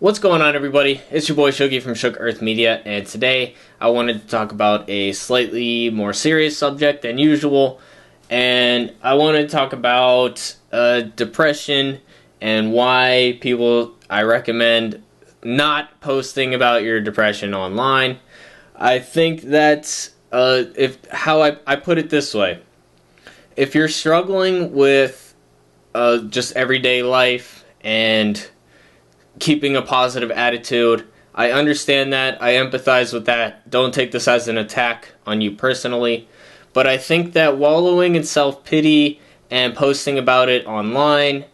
What's going on, everybody? It's your boy Shogi from Shook Earth Media, and today I wanted to talk about a slightly more serious subject than usual, and I wanted to talk about depression and why I recommend not posting about your depression online. I think that I put it this way: if you're struggling with just everyday life and keeping a positive attitude, I understand that. I empathize with that. Don't take this as an attack on you personally. But I think that wallowing in self-pity and posting about it online,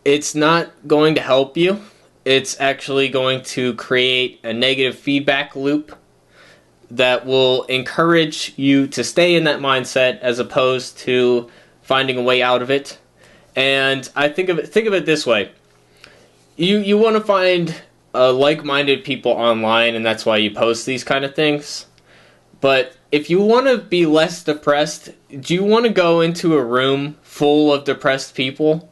it's not going to help you. It's actually going to create a negative feedback loop that will encourage you to stay in that mindset as opposed to finding a way out of it. And I think of it this way. You want to find like-minded people online, and that's why you post these kind of things. But if you want to be less depressed, do you want to go into a room full of depressed people?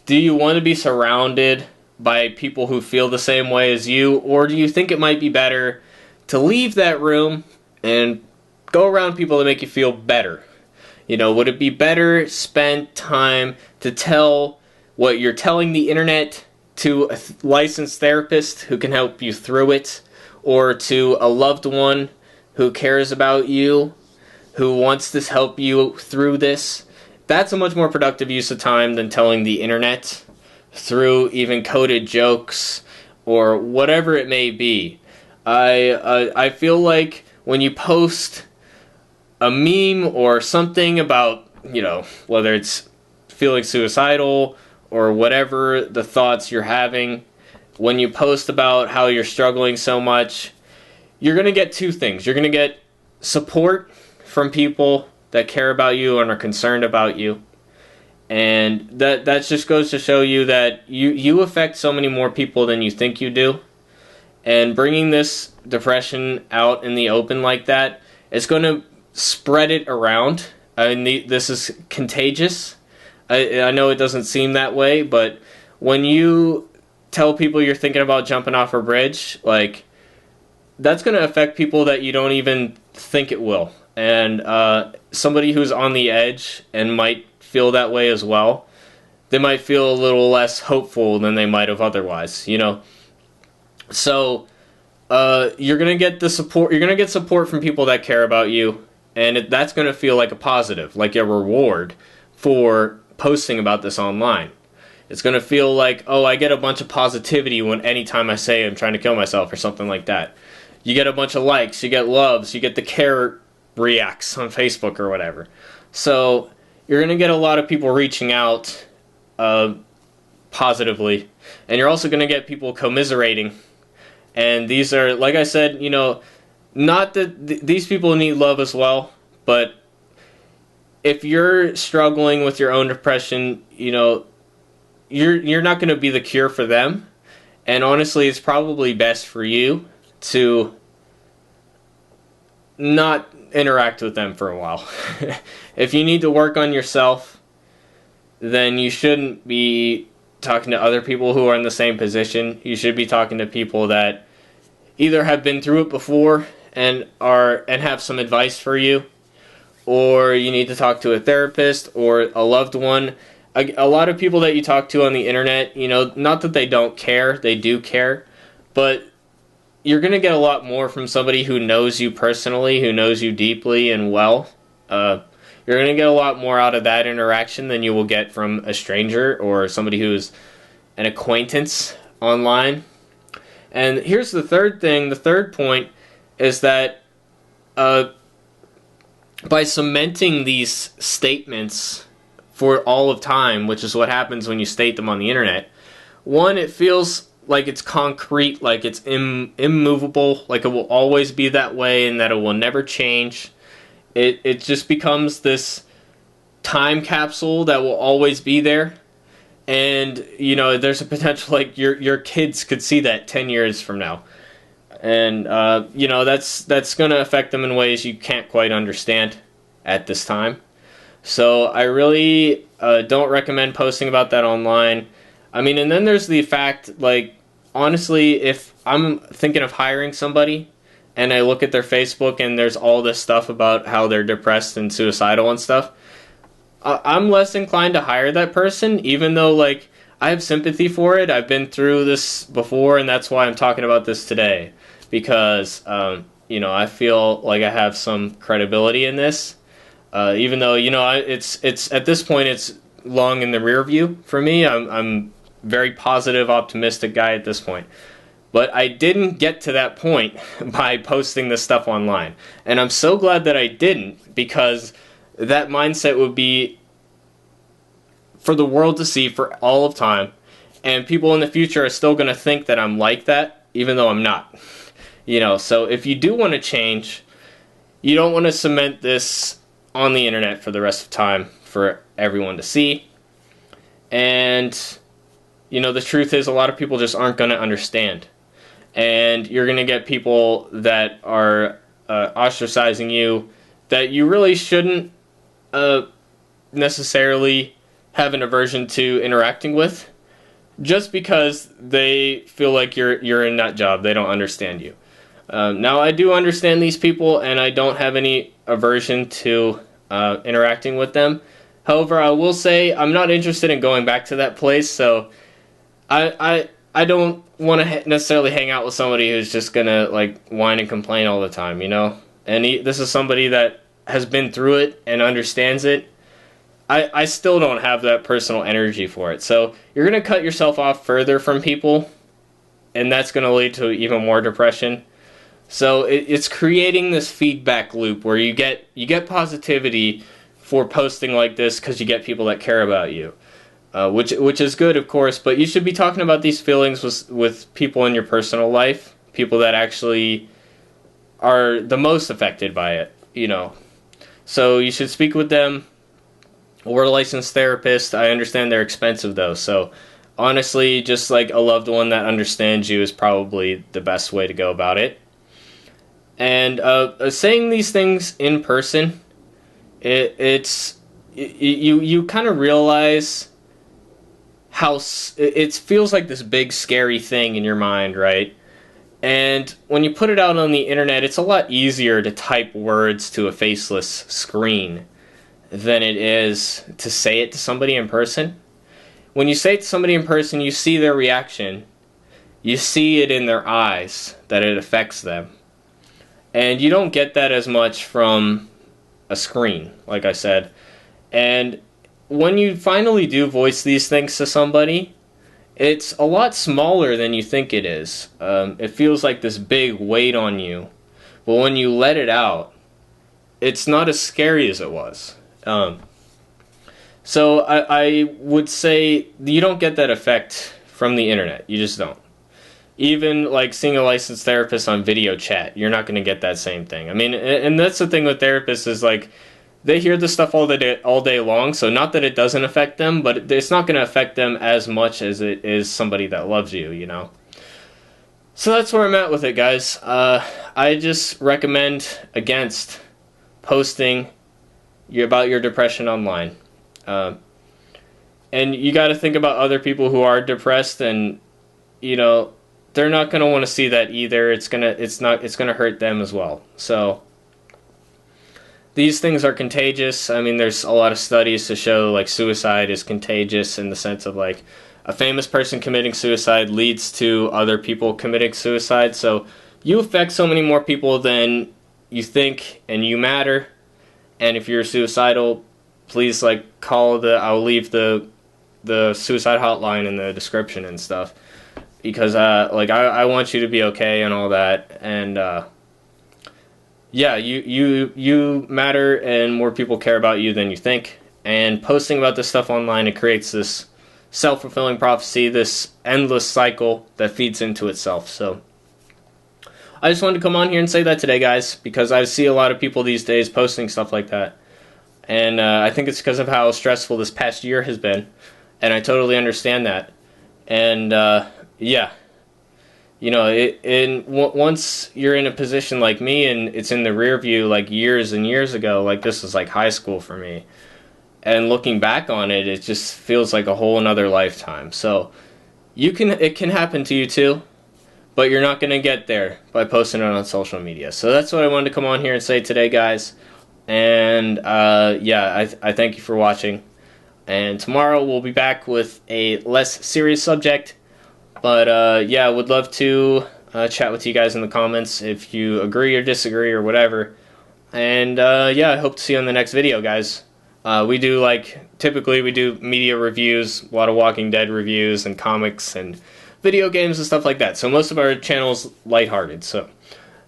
Do you want to be surrounded by people who feel the same way as you? Or do you think it might be better to leave that room and go around people that make you feel better? Would it be better spent time to tell what you're telling the internet to a licensed therapist who can help you through it, or to a loved one who cares about you, who wants to help you through this? That's a much more productive use of time than telling the internet through even coded jokes or whatever it may be. I feel like when you post a meme or something about, whether it's feeling suicidal or whatever the thoughts you're having, when you post about how you're struggling so much, you're going to get two things. You're going to get support from people that care about you and are concerned about you. And that just goes to show you that you affect so many more people than you think you do. And bringing this depression out in the open like that, it's going to spread it around. This is contagious. I know it doesn't seem that way, but when you tell people you're thinking about jumping off a bridge, that's going to affect people that you don't even think it will. And somebody who's on the edge and might feel that way as well, they might feel a little less hopeful than they might have otherwise, So you're going to get the support. You're going to get support from people that care about you, and that's going to feel like a positive, like a reward for posting about this online. It's going to feel like, oh, I get a bunch of positivity anytime I say I'm trying to kill myself or something like that. You get a bunch of likes, you get loves, you get the care reacts on Facebook or whatever. So you're going to get a lot of people reaching out positively, and you're also going to get people commiserating. And these are, like I said, not that these people need love as well, but if you're struggling with your own depression, you're not going to be the cure for them. And honestly, it's probably best for you to not interact with them for a while. If you need to work on yourself, then you shouldn't be talking to other people who are in the same position. You should be talking to people that either have been through it before and have some advice for you, or you need to talk to a therapist or a loved one. A lot of people that you talk to on the internet, not that they don't care, they do care, but you're going to get a lot more from somebody who knows you personally, who knows you deeply and well. You're going to get a lot more out of that interaction than you will get from a stranger or somebody who's an acquaintance online. And here's the third thing. The third point is that by cementing these statements for all of time, which is what happens when you state them on the internet, one, it feels like it's concrete, like it's immovable, like it will always be that way and that it will never change. It just becomes this time capsule that will always be there. And, there's a potential, like, your kids could see that 10 years from now. And, that's going to affect them in ways you can't quite understand at this time. So I really don't recommend posting about that online. I mean, and then there's the fact, like, honestly, if I'm thinking of hiring somebody and I look at their Facebook and there's all this stuff about how they're depressed and suicidal and stuff, I'm less inclined to hire that person, even though, like, I have sympathy for it. I've been through this before, and that's why I'm talking about this today. Because, I feel like I have some credibility in this. Even though, it's at this point, it's long in the rear view for me. I'm very positive, optimistic guy at this point. But I didn't get to that point by posting this stuff online. And I'm so glad that I didn't, because that mindset would be for the world to see for all of time. And people in the future are still going to think that I'm like that, even though I'm not. So if you do want to change, you don't want to cement this on the internet for the rest of time for everyone to see. And, the truth is a lot of people just aren't going to understand. And you're going to get people that are ostracizing you that you really shouldn't necessarily have an aversion to interacting with, just because they feel like you're a nut job. They don't understand you. Now, I do understand these people, and I don't have any aversion to interacting with them. However, I will say I'm not interested in going back to that place, so I don't want to necessarily hang out with somebody who's just gonna, like, whine and complain all the time, And this is somebody that has been through it and understands it. I still don't have that personal energy for it. So you're going to cut yourself off further from people, and that's going to lead to even more depression. So it's creating this feedback loop where you get positivity for posting like this because you get people that care about you, which is good, of course. But you should be talking about these feelings with people in your personal life, people that actually are the most affected by it, So you should speak with them. Or a licensed therapist. I understand they're expensive, though. So honestly, just like a loved one that understands you is probably the best way to go about it. And saying these things in person, you kind of realize how it feels like this big scary thing in your mind, right? And when you put it out on the internet, it's a lot easier to type words to a faceless screen than it is to say it to somebody in person. When you say it to somebody in person, you see their reaction. You see it in their eyes that it affects them. And you don't get that as much from a screen, like I said. And when you finally do voice these things to somebody, it's a lot smaller than you think it is. It feels like this big weight on you. But when you let it out, it's not as scary as it was. So I would say you don't get that effect from the internet. You just don't. Even like seeing a licensed therapist on video chat, you're not going to get that same thing. I mean, and that's the thing with therapists is like they hear this stuff all day long. So not that it doesn't affect them, but it's not going to affect them as much as it is somebody that loves you, So that's where I'm at with it, guys. I just recommend against posting about your depression online. And you got to think about other people who are depressed, and they're not going to want to see that either. It's going to hurt them as well. So these things are contagious. I mean, there's a lot of studies to show like suicide is contagious in the sense of like a famous person committing suicide leads to other people committing suicide. So you affect so many more people than you think, and you matter. And if you're suicidal, please I'll leave the suicide hotline in the description and stuff, because I want you to be okay and all that. And you matter, and more people care about you than you think. And posting about this stuff online, it creates this self-fulfilling prophecy, this endless cycle that feeds into itself. So I just wanted to come on here and say that today, guys, because I see a lot of people these days posting stuff like that. And I think it's because of how stressful this past year has been. And I totally understand that. And, once you're in a position like me and it's in the rear view like years and years ago, like this was like high school for me. And looking back on it, it just feels like a whole another lifetime. So it can happen to you too, but you're not gonna get there by posting it on social media. So that's what I wanted to come on here and say today, guys. And yeah, I thank you for watching. And tomorrow we'll be back with a less serious subject. But yeah, I would love to chat with you guys in the comments if you agree or disagree or whatever. And yeah, I hope to see you on the next video, guys. Typically we do media reviews, a lot of Walking Dead reviews and comics and video games and stuff like that. So most of our channel is lighthearted, so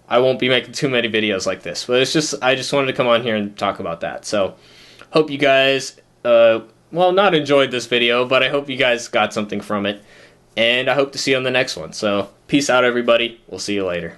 I won't be making too many videos like this. But I just wanted to come on here and talk about that. So hope you guys, well, not enjoyed this video, but I hope you guys got something from it. And I hope to see you on the next one. So peace out, everybody. We'll see you later.